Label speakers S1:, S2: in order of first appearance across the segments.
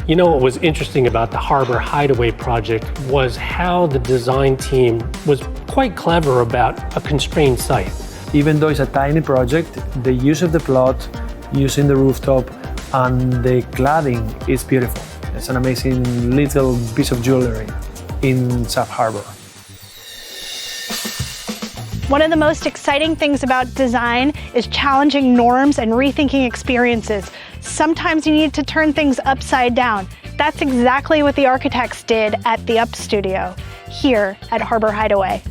S1: You know what was interesting about the Harbor Hideaway project was how the design team was quite clever about a constrained site.
S2: Even though it's a tiny project, the use of the plot, using the rooftop, and the cladding is beautiful. It's an amazing little piece of jewelry in Sag Harbor.
S3: One of the most exciting things about design is challenging norms and rethinking experiences. Sometimes you need to turn things upside down. That's exactly what the architects did at the Up Studio, here at Harbor Hideaway.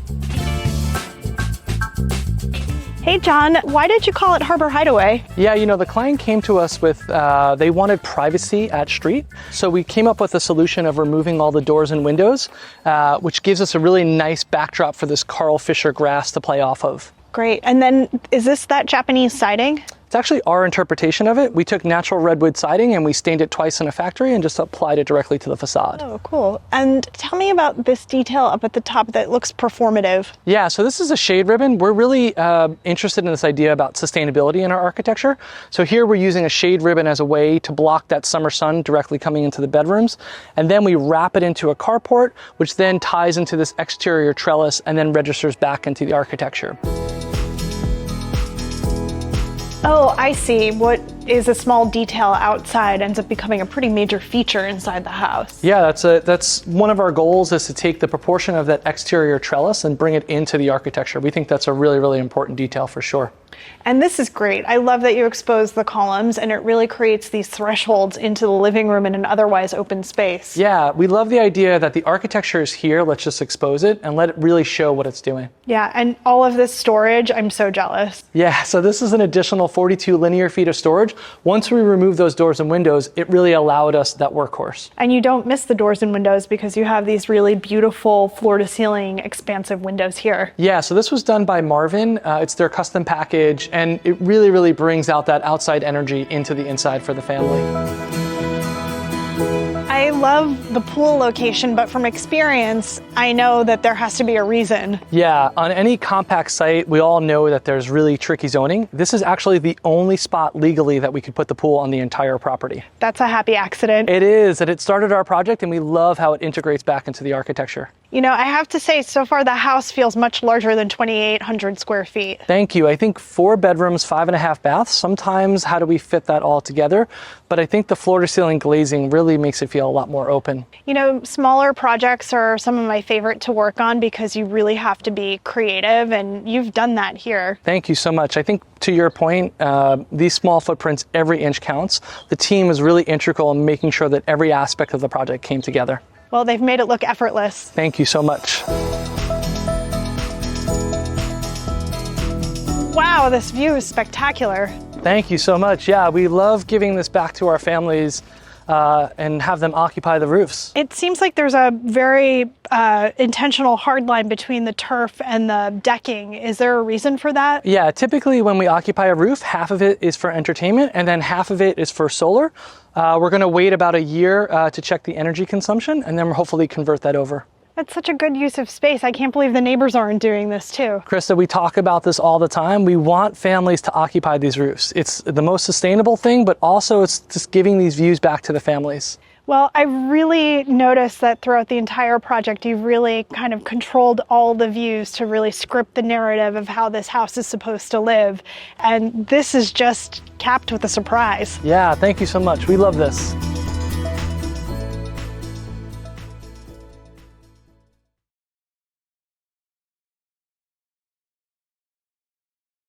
S3: Hey John, why did you call it Harbor Hideaway?
S4: Yeah, you know, the client came to us with, they wanted privacy at street. So we came up with a solution of removing all the doors and windows, which gives us a really nice backdrop for this Carl Fisher grass to play off of.
S3: Great, and then is this that Japanese siding?
S4: It's actually our interpretation of it. We took natural redwood siding and we stained it twice in a factory and just applied it directly to the facade.
S3: Oh, cool. And tell me about this detail up at the top that looks performative.
S4: Yeah, so this is a shade ribbon. We're really interested in this idea about sustainability in our architecture. So here we're using a shade ribbon as a way to block that summer sun directly coming into the bedrooms. And then we wrap it into a carport, which then ties into this exterior trellis and then registers back into the architecture.
S3: Oh, I see. What is a small detail outside ends up becoming a pretty major feature inside the house.
S4: Yeah, that's one of our goals, is to take the proportion of that exterior trellis and bring it into the architecture. We think that's a really, really important detail for sure.
S3: And this is great. I love that you expose the columns, and it really creates these thresholds into the living room in an otherwise open space.
S4: Yeah, we love the idea that the architecture is here, let's just expose it and let it really show what it's doing.
S3: Yeah, and all of this storage, I'm so jealous.
S4: Yeah, so this is an additional 42 linear feet of storage. Once we remove those doors and windows, it really allowed us that workhorse.
S3: And you don't miss the doors and windows because you have these really beautiful floor-to-ceiling expansive windows here.
S4: Yeah, so this was done by Marvin. It's their custom package, and it really, really brings out that outside energy into the inside for the family.
S3: I love the pool location, but from experience, I know that there has to be a reason.
S4: Yeah, on any compact site, we all know that there's really tricky zoning. This is actually the only spot legally that we could put the pool on the entire property.
S3: That's a happy accident.
S4: It is, and it started our project, and we love how it integrates back into the architecture.
S3: You know, I have to say, so far the house feels much larger than 2,800 square feet.
S4: Thank you. I think 4 bedrooms, 5.5 baths. Sometimes, how do we fit that all together? But I think the floor-to-ceiling glazing really makes it feel a lot more open. You
S3: know, smaller projects are some of my favorite to work on because you really have to be creative, and you've done that here.
S4: Thank you so much. I think, to your point, these small footprints, every inch counts. The team is really integral in making sure that every aspect of the project came together.
S3: Well, they've made it look effortless.
S4: Thank you so much.
S3: Wow, this view is spectacular.
S4: Thank you so much. Yeah, we love giving this back to our families and have them occupy the roofs.
S3: It seems like there's a very intentional hard line between the turf and the decking. Is there a reason for that?
S4: Yeah, typically when we occupy a roof, half of it is for entertainment and then half of it is for solar. We're going to wait about a year to check the energy consumption, and then we'll hopefully convert that over.
S3: That's such a good use of space. I can't believe the neighbors aren't doing this too.
S4: Krista, we talk about this all the time. We want families to occupy these roofs. It's the most sustainable thing, but also it's just giving these views back to the families.
S3: Well, I really noticed that throughout the entire project, you've really kind of controlled all the views to really script the narrative of how this house is supposed to live. And this is just capped with a surprise.
S4: Yeah, thank you so much. We love this.